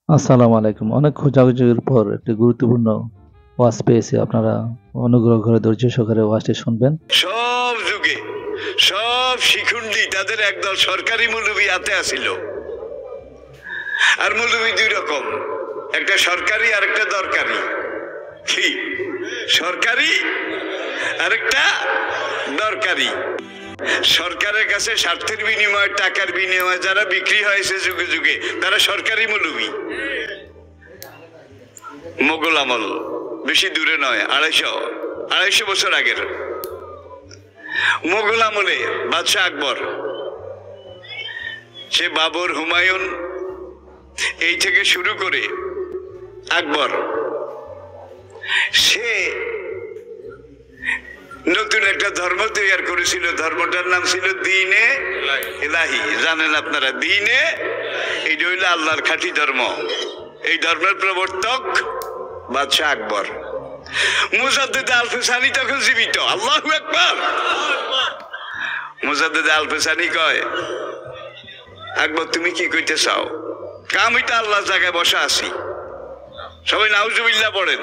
আসসালামু আলাইকুম। অনেক খোঁজাখুঁজির পর একটি গুরুত্বপূর্ণ ওয়াজ পেয়েছি। আপনারা অনুগ্রহ করে ধৈর্য সহকারে ওয়াজটি শুনবেন। সব যুগে সব শিখুন্ডি তাদের একদল সরকারি মৌলবী হাতে আসিল। আর মৌলবী দুই রকম, একটা সরকারি আর একটা দরকারি। কি সরকারি আর একটা দরকারি। সরকারের কাছে স্বার্থের বিনিময়ে, টাকার বিনিময়ে যারা বিক্রি হয়েছে যুগে যুগে, তারা সরকারি মৌলবী। মোগল আমল, বেশি দূরে নয়, 250 বছর আগের মোগল আমলে বাদশাহ আকবর, সে বাবর, হুমায়ুন, এই থেকে শুরু করে আকবর, সে নতুন একটা ধর্ম তৈরি করেছিল। ধর্মটার নাম ছিল দ্বীনে ইলাহি। জানেন আপনারা দ্বীনে, এইটা হইল আল্লাহর খাঁটি ধর্ম। এই ধর্মের প্রবর্তক বাদশাহ আকবর। মুজাদ্দিদ আল-ফিসানি তখন জীবিত। আল্লাহু আকবার। মুজাদ্দিদ আল-ফিসানি কয়, আকবর তুমি কি কইতে চাও? আমি তো আল্লাহর জায়গায় বসা আছি। সবাই নাউজুবিল্লাহ পড়েন।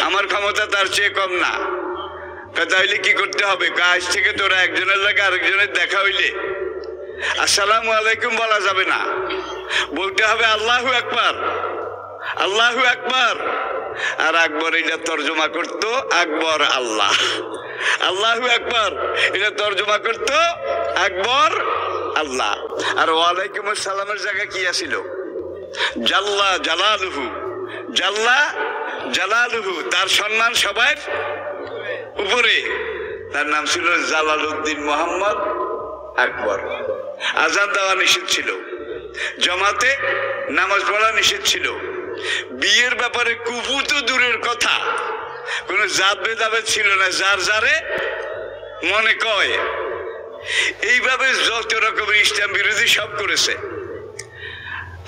আমার ক্ষমতা তার চেয়ে কম না। তাইলে কি করতে হবে? আজ থেকে তোরা একজনের লাগে আরেকজনের দেখা হইলে আসসালামু আলাইকুম বলা যাবে না, বলতে হবে আল্লাহু আকবার, আল্লাহু আকবার। আর আকবর এটা তর্জমা করতো আকবর আল্লাহ, আল্লাহু আকবার এটা তর্জমা করতো আকবর আল্লাহ। আর ওয়ালাইকুম আসসালামের জায়গা কি আছিল? জাল্লা জালালুহু, জাল্লা জালালুহু, তার সম্মান সবার উপরে। তার নাম ছিল জালালউদ্দিন মোহাম্মদ আকবর। আজান দেওয়া নিষেধ ছিল, জমাতে নামাজ পড়া নিষেধ ছিল, বিয়ের ব্যাপারে কুফু তো দূরের কথা, কোন জাত ভেদাভেদ ছিল না, যার যারে মনে কয়। এইভাবে যত রকমের ইসলাম বিরোধী সব করেছে।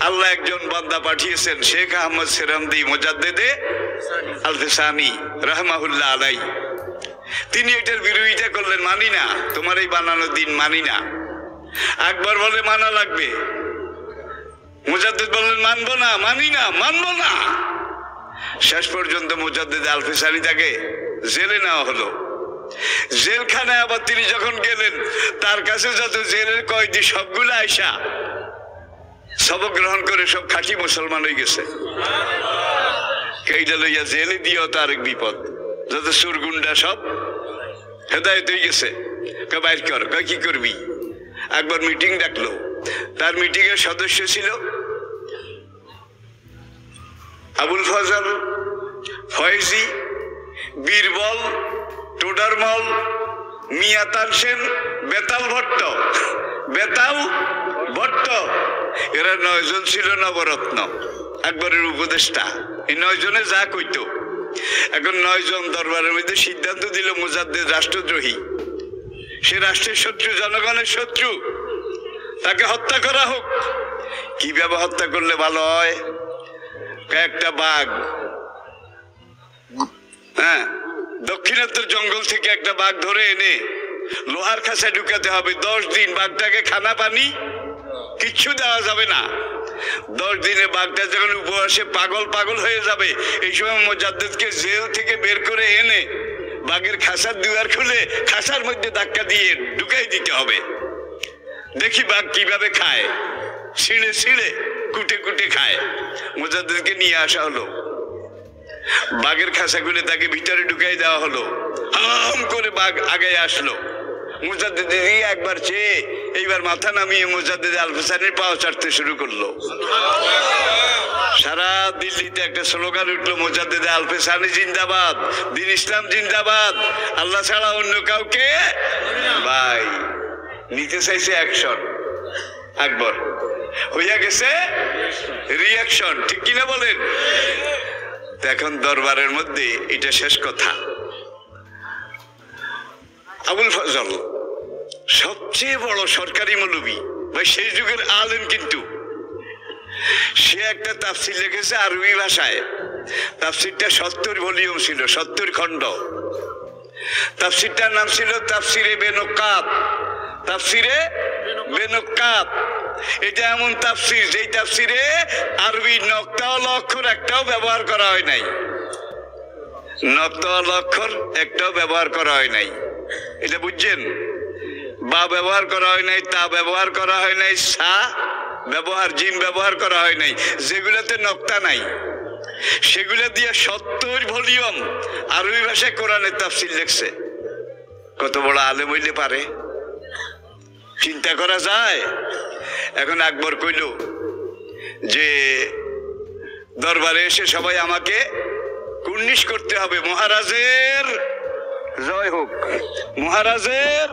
আল্লাহ একজন বান্দা পাঠিয়েছেন, শেখ আহমদ সেরামদি মুজাদ্দিদে আল-ফিসানি রাহমাহুল্লাহ আলাই। তিনি এটার বিরোধিতা করলেন, মানি না, তোমার এই বানানো দিন মানি না। আকবর বলে মানা লাগবে। মুজাদ্দিদ বললেন মানবো না, মানি না, মানবো না। শেষ পর্যন্ত মুজাদ্দিদ আল-ফিসানি তাকে জেলে নেওয়া হলো। জেলখানায় আবার তিনি যখন গেলেন, তার কাছে যত জেলের কয়েদি সবগুলো আইসা সবক গ্রহণ করে সব খাঁটি মুসলমান হয়ে গেছে। এইটা লইয়া জেলে দিয়েও তো আরেক বিপদ। যত সুরগুন্ডা সব হেদায়েত হয়ে গেছে। বাইর কর, কি করবি? একবার মিটিং ডাকলো। তার মিটিং এর সদস্য ছিল আবুল ফজল, ফয়েজি, বীরবল, টোডারমল, মিয়া তানসেন, বেতাল ভট্ট, বেতাল ভট্ট। এরা 9 জন ছিল নবরত্ন, একবারের উপদেষ্টা। এই 9 জনে যা কইতো। এখন 9 জন দরবারের মধ্যে সিদ্ধান্ত দিল মুজাদ্দিদ রাষ্ট্রদ্রোহী, সে রাষ্ট্রের শত্রু, জনগণের শত্রু, তাকে হত্যা করা হোক। কিভাবে হত্যা করলে ভালো হয়? একটা বাঘ, হ্যাঁ, দক্ষিণাত্তর জঙ্গল থেকে একটা বাঘ ধরে এনে লোহার খাঁচায় ঢুকাতে হবে। 10 দিন বাঘটাকে খানা পানি কিচ্ছু দেওয়া যাবে না। 10 দিনে বাঘটা যখন উপবাসে পাগল পাগল হয়ে যাবে, এই সময় মুজাদ্দিদকে জেল থেকে বের করে এনে বাঘের খাঁচার দুয়ার খুলে খাঁচার মধ্যে ধাক্কা দিয়ে ঢুকাই দিতে হবে। দেখি বাঘ কিভাবে খায়, ছিঁড়ে ছিঁড়ে কুটে কুটে খায়। মুজাদ্দিদকে নিয়ে আসা হলো, বাঘের খাঁচা খুলে তাকে ভিতরে ঢুকাই দেওয়া হলো। হাম করে বাঘ আগে আসলো। মুজাদ্দিদ একবার চেয়ে এইবার মাথা নামিয়ে মুজাদ্দিদ আল-ফিসানির পাও চাটতে শুরু করলো। সারা দিল্লিতে একটা স্লোগান উঠলো, মুজাদ্দিদ আল-ফিসানি জিন্দাবাদ, দ্বীন ইসলাম জিন্দাবাদ, আল্লাহ ছাড়া অন্য কাউকে ভাই। নিতে চাইছে অ্যাকশন, আকবর হইয়া গেছে রিয়াকশন। ঠিক কিনা বলেন? এখন দরবারের মধ্যে এটা শেষ কথা। আবুল ফজল সবচেয়ে বড় সরকারি মৌলবী ভাই, সেই যুগের আলেম, কিন্তু সে একটা তাফসির লিখেছে আরবি ভাষায়। তাফসিরটা 70 ভলিউম ছিল, 70 খণ্ড। তাফসিরটার নাম ছিল তাফসিরে বেনুকাত, তাফসিরে বেনুকাত। এটা এমন তাফসির যেই তাফসিরে আরবি নক্তা ও অক্ষর একটাও ব্যবহার করা হয় নাই, নক্তা ও অক্ষর একটাও ব্যবহার করা হয় নাই। এটা বুঝছেন? বা ব্যবহার করা হয় নাই, তা ব্যবহার করা হয় নাই, সা ব্যবহার, জিম ব্যবহার করা হয় নাই। যেগুলোতে নক্তা নাই সেগুলো দিয়ে 70 ভলিউম আরবি ভাষায় কোরআনের তাফসির লিখছে। কত বড় আলেম হইলে পারে, চিন্তা করা যায়? এখন আকবর কইল যে দরবারে এসে সবাই আমাকে কুর্নিশ করতে হবে, মহারাজের জয় হোক, মহারাজের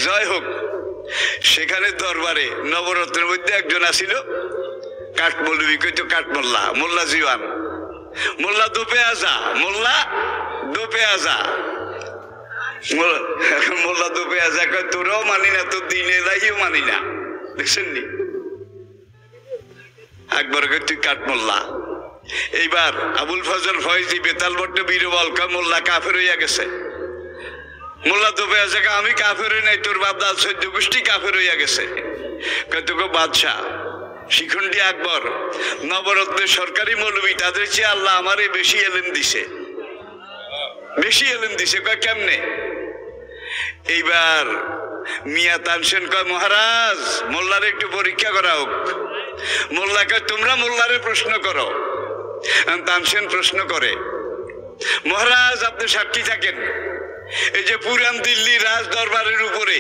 জয় হোক। সেখানে দরবারে নবরত্নের মধ্যে একজন আসিল, কাঠমৌলবি কইতো কাঠমোল্লা, মোল্লা জিওয়ান, মোল্লা দোপে আজা, মোল্লা দোপে আজা। মোল্লা দোপে আজা কয় তোরাও মানি না, তোর দিন এলাইও মানি না। দেখছেন নি? আকবর কয় তুই কাঠমোল্লা। এইবার আবুল ফজল ফয়জি বেতাল ভট্ট বীরবল কয় মোল্লা কাফের হইয়া গেছে। মোল্লা দোপে আজা কয় আমি কাফের হই নাই, তোর বাপ দাল 14 গোষ্ঠী কাফের হইয়া গেছে। কয় তোকে বাদশাহ শিখুন্ডি আকবর নবরত্নের সরকারি মৌলবী, তাদের চেয়ে আল্লাহ আমারে বেশি এলেম দিছে, বেশি এলেম দিছে। কয় কেমনে? এইবার মিয়া তানসেন কয় মহারাজ মোল্লারে একটু পরীক্ষা করা হোক। মোল্লা কয় তোমরা মোল্লারে প্রশ্ন করো। তানসেন প্রশ্ন করে, মহারাজ আপনি সাক্ষী থাকেন, এই যে পুরান দিল্লি রাজ দরবারের উপরে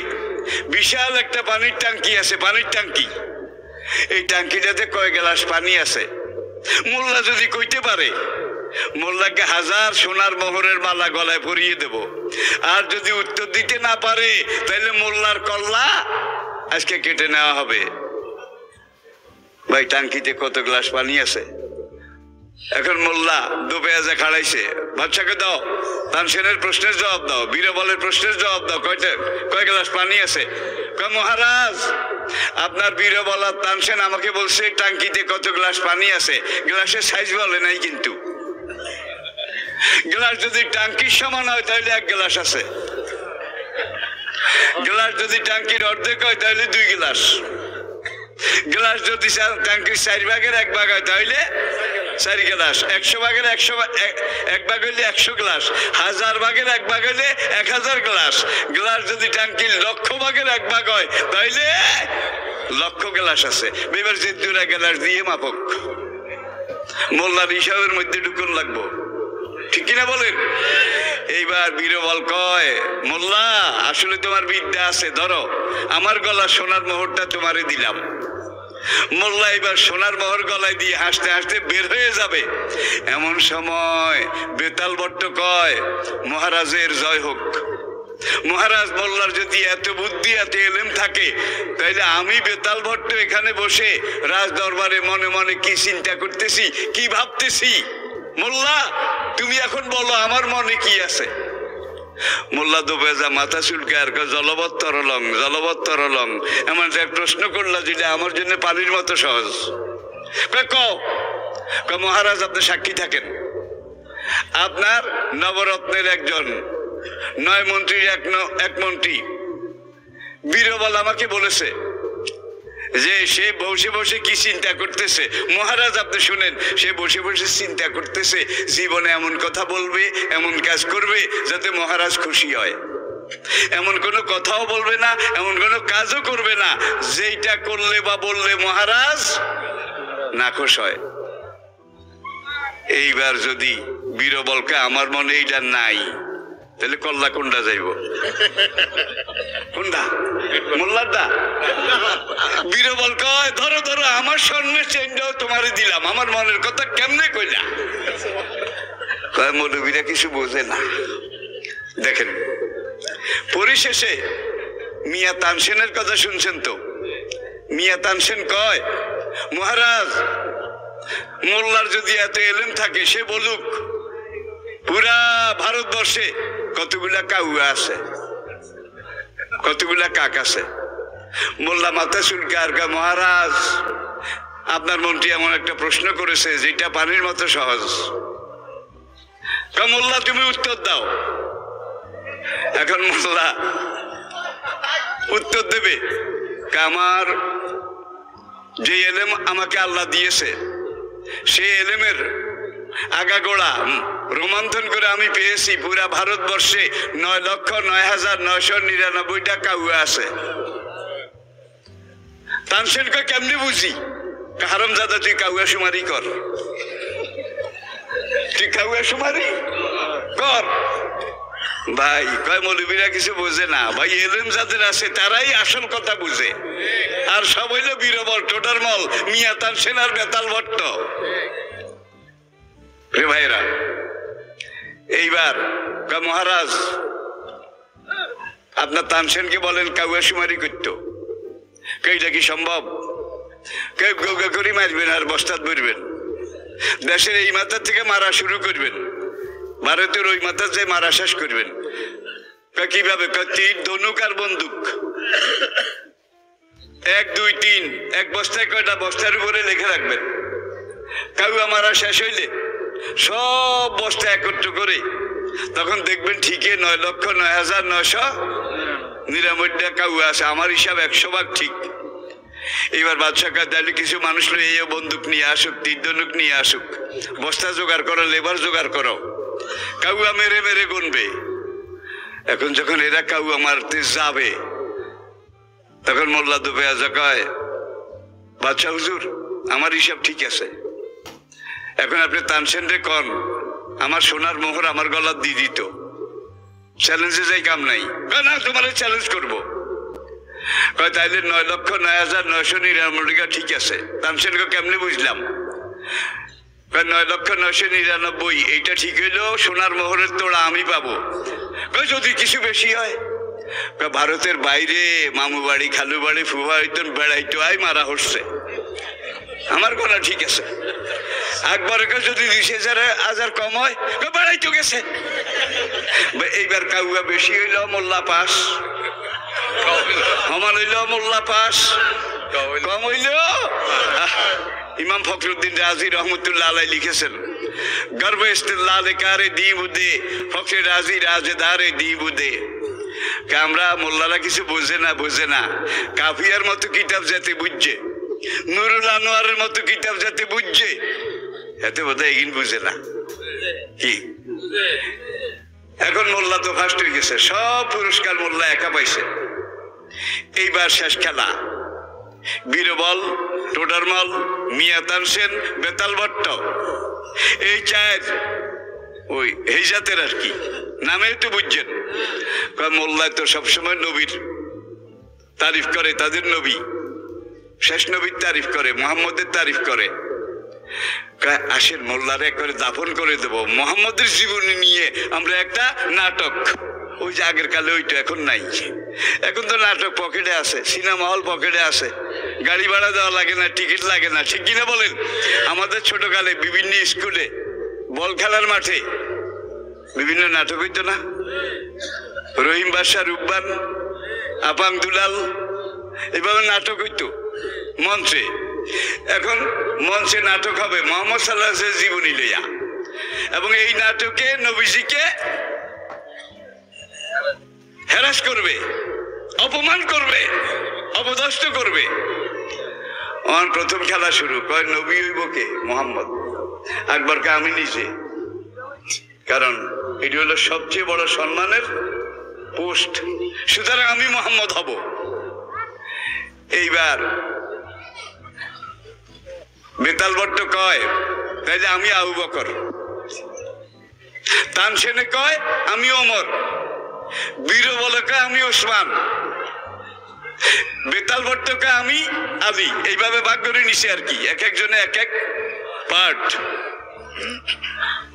বিশাল একটা পানির ট্যাঙ্কি আছে, পানির ট্যাঙ্কি, এই ট্যাঙ্কিটাতে কয় গ্লাস পানি আছে? মোল্লা যদি কইতে পারে মোল্লাকে 1000 সোনার মোহরের মালা গলায় পরিয়ে দেব। আর যদি উত্তর দিতে না পারে তাহলে মোল্লার কল্লা আজকে কেটে নেওয়া হবে। ভাই ট্যাঙ্কিতে কত গ্লাস পানি আছে? এখন মোল্লা দুপেয়াজা খাড়াইছে, বাদশাকে দাও তানসেনের প্রশ্নের জবাব দাও, বীরবলের প্রশ্নের জবাব দাও, কয় গ্লাস পানি আছে? কয় মহারাজ আপনার বীরবল আর তানসেন আমাকে বলছে ট্যাঙ্কিতে কত গ্লাস পানি আছে, গ্লাসের সাইজ বলে নাই। কিন্তু গ্লাস যদি ট্যাঙ্কির সমান হয় তাহলে 1 গ্লাস আছে, গ্লাস যদি ট্যাঙ্কির অর্ধেক হয় তাহলে 2 গ্লাস, গ্লাস যদি ট্যাঙ্কির 4 ভাগের 1 ভাগ হয় তাহলে 4 গ্লাস, 100 ভাগের 1 ভাগ হইলে 100 গ্লাস, 1000 ভাগের 1 ভাগ হইলে 1000 গ্লাস, গ্লাস যদি ট্যাঙ্কির 1,00,000 ভাগের 1 ভাগ হয় তাহলে 1,00,000 গ্লাস আছে। এবার যে 2 গ্লাস দিয়ে মাপক, মোল্লার হিসাবের মধ্যে ঢুকুন লাগবো, ঠিক কিনা বলেন? এইবার বীরবল কয় মোল্লা আসলে তোমার বিদ্যা আছে, ধরো আমার গলা সোনার মোহরটা তোমারে দিলাম। মোল্লা এবার সোনার মোহর গলায় দিয়ে হাসতে হাসতে বের হয়ে যাবে, এমন সময় বেতাল ভট্ট কয় মহারাজের জয় হোক। মহারাজ মোল্লার যদি এত বুদ্ধি এত এলেম থাকে তাইলে আমি বেতাল ভট্ট এখানে বসে রাজ দরবারে মনে মনে কি চিন্তা করতেছি, কি ভাবতেছি, মোল্লা তুমি এখন বলো আমার মনে কি আছে? মোল্লা দুবেজা মাথা চুলকে আর জলবৎ তরলং, জলবৎ তরলং, এমন এক প্রশ্ন করলা যেটা আমার জন্য পানির মতো সহজ। মহারাজ আপনি সাক্ষী থাকেন, আপনার নবরত্নের একজন 9 মন্ত্রীর এক মন্ত্রী বীরবল আমাকে বলেছে যে সে বসে বসে কি চিন্তা করতেছে। মহারাজ আপনি শুনেন, সে বসে বসে চিন্তা করতেছে জীবনে এমন কথা বলবে, এমন কাজ করবে যাতে মহারাজ খুশি হয়। এমন কোনো কথাও বলবে না, এমন কোনো কাজও করবে না যেইটা করলে বা বললে মহারাজ নাখোশ হয়। এইবার যদি বীরবলকে আমার মনে এইটা নাই তাহলে কল্লা কোনটা যাইব? কোনটা? মোল্লারটা? বীরবল কয় ধরো ধরো আমার স্বর্ণের চেনটাও তোমারে দিলাম, আমার মনের কথা কেমনে কইলা? কয় মৌলবীরা কিছু বোঝে না। দেখেন পরিশেষে মিয়া তানসেনের কথা শুনছেন তো, মিয়া তানসেন কয় মহারাজ মোল্লার যদি এত এলেম থাকে সে বলুক পুরা ভারতবর্ষে কতগুলা কাউয়া আছে, কতগুলা কাক আছে। মোল্লা মাথা চুলকে আর কয় মহারাজ আপনার মন্ত্রী এমন একটা প্রশ্ন করেছে যেটা পানির মতো সহজ। মোল্লা তুমি উত্তর দাও। এখন মোল্লা উত্তর দেবে, আমার যে এলেম আমাকে আল্লাহ দিয়েছে, সেই এলেমের আগাগোড়া রোমন্থন করে আমি পেয়েছি পুরা ভারতবর্ষে 9,09,999টা কাউয়া আছে। তানসেনকে কেমনি বুঝি? হারামজাদা তুই কাউয়া সুমারি কর, তুই কাউয়া সুমারি কর। ভাই কয় মৌলবীরা কিছু বোঝে না ভাই, এলেম যাদের আছে তারাই আসল কথা বুঝে, আর সব হইল বীরবল টোটারমল মিয়া তানসেন আর বেতাল ভট্ট। রে ভাইরা, এইবার মহারাজ আপনার তানসেনকে বলেন কাউয়া সুমারি করত, এইটা কি সম্ভব? কেউ গৌগা করে মারবেন আর বস্তাত বলবেন, দেশের এই মাথার থেকে মারা শুরু করবেন, ভারতের ওই মাথার যে মারা শেষ করবেন। কিভাবে? তীর, ধনুক আর বন্দুক, 1 2 3 এক বস্তায় কয়টা, বস্তার উপরে লিখে রাখবেন। কাউয়া মারা শেষ হইলে সব বস্তা একত্র করে তখন দেখবেন ঠিকই 9,09,999টা কাউয়া আছে। আমার হিসাব 100 ভাগ ঠিক। এবার বাদশাহ তাহলে কিছু মানুষ এই বন্দুক নিয়ে আসুক, তীর ধনুক নিয়ে আসুক, বস্তা জোগাড় করো, লেবার জোগাড় করো, কাউয়া মেরে মেরে গুনবে। এখন যখন এরা কাউয়া মারতে যাবে তখন মোল্লা দুবে আজা কয়, বাদশাহ হুজুর আমার হিসাব ঠিক আছে, এখন আপনি তানসেন রে কন আমার সোনার মোহর আমার গলা দিয়ে দিত, চ্যালেঞ্জে যাই কাম নাই। না, তোমার চ্যালেঞ্জ করবো। কয় তাইলে 9,09,999 ঠিক আছে। তানসেনকে কেমনি বুঝলাম? 9,09,99 এইটা ঠিক হইলো, সোনার মোহরের তোড়া আমি পাবো। যদি কিছু বেশি হয়, ভারতের বাইরে মামু বাড়ি, খালু বাড়ি, ফুফা হইতেন বেড়াইতো, আই মারা হচ্ছে, আমার গলা ঠিক আছে। একবার যদি 20,000 কম হয়, বেড়াইতো গেছে। এইবার কাউয়া বেশি হইল, মোল্লা পাস, সমান হইল মোল্লা পাস, কম হইল। ইমাম ফখরুদ্দিন রাজি রহমতুল্লাহ আলাই লিখেছেন, গর্ব ইস্তিদলালে কারে দি বুদে ফখরে রাজি রাজেদারে দি বুদে। আমরা মোল্লারা কিছু বোঝে না, কাফিয়ার মতো কিতাব যাতে বুঝছে, নুরুল আনোয়ারের মতো কিতাব যাতে বুঝছে, এতে বোধহয় এগিন বুঝে না কি। এখন মোল্লা তো ফার্স্ট হয়ে গেছে, সব পুরস্কার মোল্লা একা পাইছে। এইবার শেষ খেলা, বীরবল, টোডারমল, মিয়া তানসেন, বেতাল ভট্ট, এই চার ওই এই জাতের আর কি, নামে তো বুঝছেন। মোল্লায় তো সবসময় নবীর তারিফ করে, তাদের নবী শেষ নবীর তারিফ করে, মোহাম্মদের তারিফ করে। আসেন মোল্লারে করে দাফন করে দেবো, মোহাম্মদের জীবনী নিয়ে আমরা একটা নাটক, ওই যে আগের কালে ওইটা এখন নাই। এখন তো নাটক পকেটে আছে, সিনেমা হল পকেটে আছে, গাড়ি ভাড়া দেওয়া লাগে না, টিকিট লাগে না, ঠিক কিনা বলেন? আমাদের ছোটকালে বিভিন্ন স্কুলে বল খেলার মাঠে বিভিন্ন নাটক হইতো না? রহিম বাদশা, রূপবান, আপাং দুলাল, এভাবে নাটক হইতো মঞ্চে। এখন মঞ্চে নাটক হবে মোহাম্মদ সাল্লাল্লাহু জীবনী লইয়া, এবং এই নাটকে নবীজিকে হেরাস করবে, অপমান করবে, অপদস্থ করবে। আমার প্রথম খেলা শুরু, কয় নবী হইব কে? মোহাম্মদ। একবারকে আমি নিজে, কারণ এটি হলো সবচেয়ে বড় সম্মানের পোস্ট, সুতরাং আমি মোহাম্মদ হব। এইবার বেতাল ভট্ট কয় তাইলে আমি আবু বকর, তানসেনে কয় আমি ওমর, বীরবল কয় আমি ওসমান, বেতাল ভট্ট কয় আমি আলী। এইভাবে ভাগ করে নিছে আর কি, এক একজনে এক এক পার্ট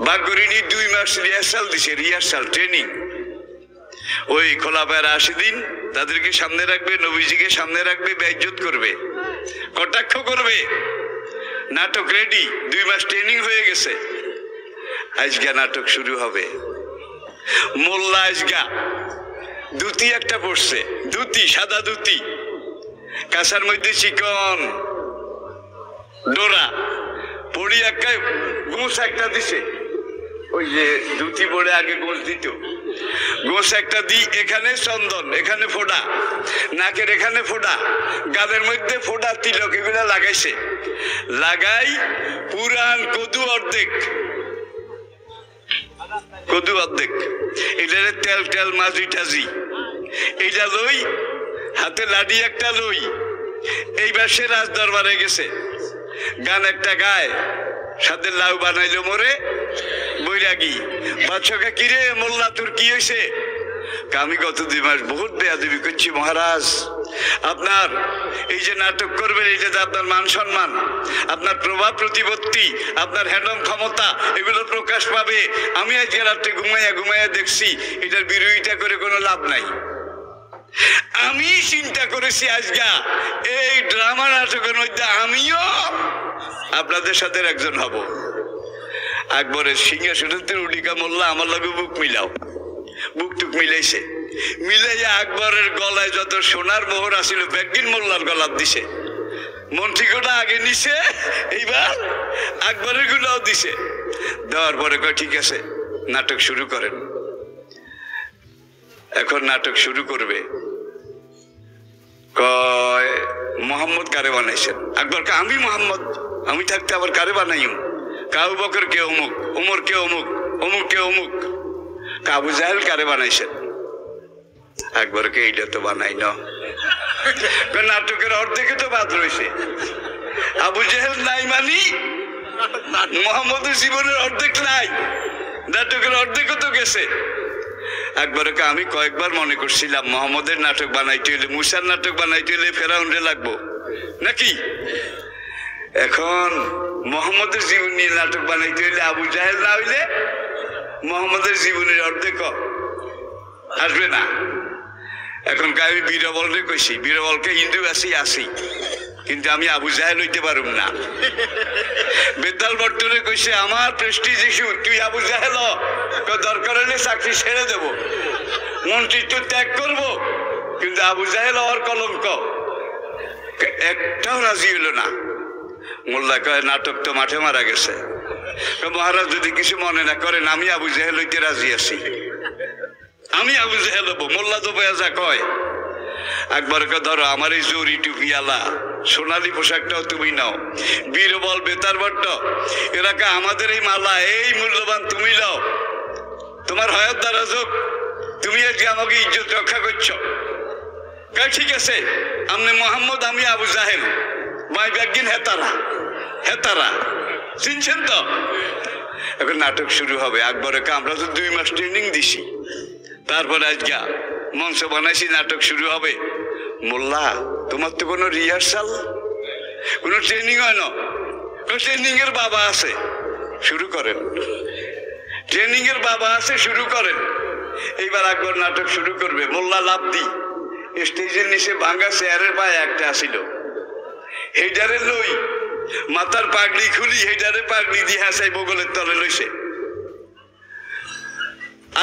ভাগ করে নিয়ে 2 মাস রিহার্সাল দিছে, রিহার্সাল ট্রেনিং। ওই খোলাফায়ে রাশিদিন তাদেরকে সামনে রাখবে, নবীজিকে সামনে রাখবে, বেইজ্জত করবে, কটাক্ষ করবে। নাটক রেডি, 2 মাস ট্রেনিং হয়ে গেছে। আজকে নাটক শুরু হবে। মোল্লা আজগা ধুতি একটা পড়ছে, ধুতি, সাদা ধুতি, কাঁসার মধ্যে চিকন ডোরা পড়ি, একটা গুঁস একটা দিছে। ওই যে ধুতি পরে আগে গোঁজ দিত, গোস একটা দিই, এখানে চন্দন, এখানে ফোঁটা, নাকের এখানে ফোঁটা, গালের মধ্যে ফোঁটা, তিলক এগুলা লাগাইছে। লাগাই পুরান কদু অর্ধেক, কদু অর্ধেক, এটারে তেল টেল মাঝি টাজি এইটা লই, হাতে লাডি একটা লই। এইবার সে রাজ দরবারে গেছে, গান একটা গায়, সাথে লাউ বানাইলো মোরে বৈরাগী। বাদশাকে কিরে মোল্লা তোর কি হয়েছে? আমি গত 2 মাস বহুত বেয়াদবি করছি মহারাজ, আপনার এই যে নাটক করবেন এইটাতে আপনার মান সম্মান, আপনার প্রভাব প্রতিপত্তি, আপনার হ্যান্ডম ক্ষমতা এগুলো প্রকাশ পাবে। আমি আজকে রাত্রে ঘুমাইয়া ঘুমাইয়া দেখছি এটার বিরোধিতা করে কোনো লাভ নাই। আমি চিন্তা করেছি আজকে এই ড্রামা নাটকের মধ্যে আমিও আপনাদের সাথে একজন হব। আকবরের সিংহাসনের উডিকা মোল্লা আমার লগে বুক মিলাও, বুক টুক মিলাইছে, মিলাইয়া আকবরের গলায় যত সোনার মোহর আসিল বেগিন মোল্লার গলার দিছে। মন্ত্রীগুলো আগে নিছে, এইবার আকবরের গুলাও দিছে। দেওয়ার পরে কয় ঠিক আছে নাটক শুরু করেন। এখন নাটক শুরু করবে। কয় মোহাম্মদ কারে বানাইছেন? আকবর কে আমি মোহাম্মদ, আমি থাকতে আবার কারে বানাইম? আবু বকর কে অমুক, ওমর কে অমুক, অমুক কে অমুক। আবু জাহেল কারে বানাইছেন? আকবরকে এইটা তো বানাই না, নাটকের অর্ধেকে তো বাদ রয়েছে। আবু জাহেল নাই মানি মোহাম্মদের জীবনের অর্ধেক নাই, নাটকের অর্ধেকও তো গেছে। আকবরকে আমি কয়েকবার মনে করছিলাম মোহাম্মদের নাটক বানাইতে হইলে, মুসার নাটক বানাইতে হইলে ফেরাউন্ডে লাগবো নাকি। এখন মোহাম্মদের জীবন নিয়ে নাটক বানাইতে হইলে আবু জাহেল না হইলে মোহাম্মদের জীবনের অর্ধেক আসবে না। এখন আমি বীরবলকে কইছি, বীরবলকে হিন্দু আসি কিন্তু আমি আবু জাহেল হইতে পারুম না। বেতাল বর্তনে কইছে আমার প্রেস্টিজ ইস্যু, তুই আবু জাহেল দরকার হলে চাকরি ছেড়ে দেব, মন্ত্রিত্ব ত্যাগ করব, কিন্তু আবু জাহেল হওয়ার কলঙ্ক। একটাও রাজি হইল না। মোল্লা কয় নাটক তো মাঠে মারা গেছে। মহারাজ যদি কিছু মনে না করেন আমি আবু জাহেল হইতে রাজি আছি, আমি আবু জাহেল হবো। মোল্লা তো বেজা কয় আকবরকে ধরো আমার এই জরি টুপিয়ালা সোনালী পোশাকটাও তুমি নাও। বীরবল বেতার ভট্ট এরাকে আমাদের এই মালা এই মূল্যবান তুমি নাও, তোমার হয়ত দ্বারা যোগ, তুমি আজকে আমাকে ইজ্জত রক্ষা করছো। ঠিক আছে আপনি মোহাম্মদ, আমি আবু জাহেল, মাই ব্যাগিন হেতারা, হেতারা চিনছেন তো। এখন নাটক শুরু হবে। আকবরকে আমরা তো 2 মাস ট্রেনিং দিছি, তারপরে আজকে মঞ্চ বানাইছি, নাটক শুরু হবে। মোল্লা তোমার তো কোনো রিহার্সাল, কোনো ট্রেনিং হয় না? ট্রেনিং এর বাবা আছে, শুরু করেন। ট্রেনিং এর বাবা আছে, শুরু করেন। এইবার আকবর নাটক শুরু করবে। মোল্লা লাভ দি স্টেজের নিচে ভাঙ্গা চেয়ারের পায়ে একটা আসিল, হেডারে লই মাথার পাগড়ি খুলি, হেডারে পাগড়ি দিয়ে হাসাই বগলের তলে লইছে।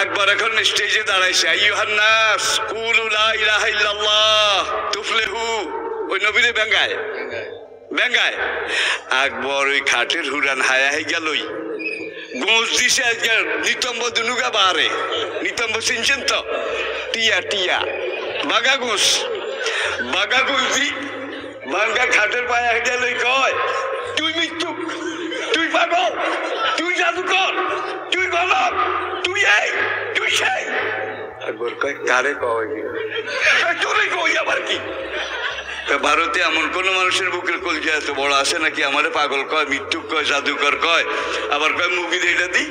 আকবর এখন স্টেজে দাঁড়াইছে। আইয়ুহান নাস কুলু লা ইলাহা ইল্লাল্লাহ তুফলিহু, ওই নবীরে বেঙ্গায় বেঙ্গায়। আকবর ওই খাটের হুরান হায়া হয়ে গেলই, গোঁজ দিছে আজকে নিতম্ব দুনুগা বাহারে। নিতম্ব চিনছেন তো? টিয়া টিয়া বাগা গোঁজ, বাগা গোঁজ দি ভাঙ্গা খাটের পায়ে হেঁটে লই কয় তুই মৃত্যু, তুই পাগল, তুই জাদুকর, তুই গলক, তুই এই তুই সেই। একবার কয় কারে কয় তোরে কই আবার কি? ভারতে এমন কোন মানুষের বুকের কলজা এত বড় আছে নাকি আমারে পাগল কয়, মৃত্যু কয়, জাদুকর কয়, আবার কয় মুভি এটা দি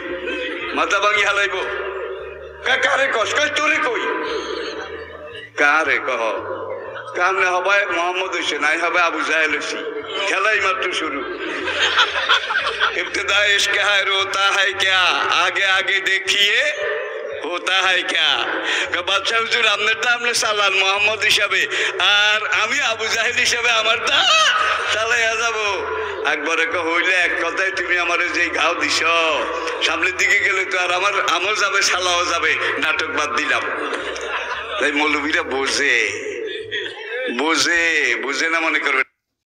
মাথা ভাঙি হালাইব। কারে কস? কয় তোরে কই। কারে কহ? কামনে হবে মোহাম্মদ হইছে, নাই হবে আবু জাহেল হইছি। খেলাই মাত্র শুরু। ইবতিদা ইশক হ্যায় রোতা হ্যায় ক্যা, আগে আগে দেখিয়ে হোতা হ্যায় ক্যা। বাদশাহ হুজুর আপনারটা আপনি চালান মোহাম্মদ হিসাবে, আর আমি আবু জাহেল হিসাবে আমারটা চালাইয়া যাবো। একবারে হইলে এক কথায় তুমি আমার যে ঘাও দিছ, সামনের দিকে গেলে তো আর আমার আমল যাবে, সালাও যাবে, নাটক বাদ দিলাম। তাই মৌলবীরা বোঝে বোঝে বোঝে না মনে করবে।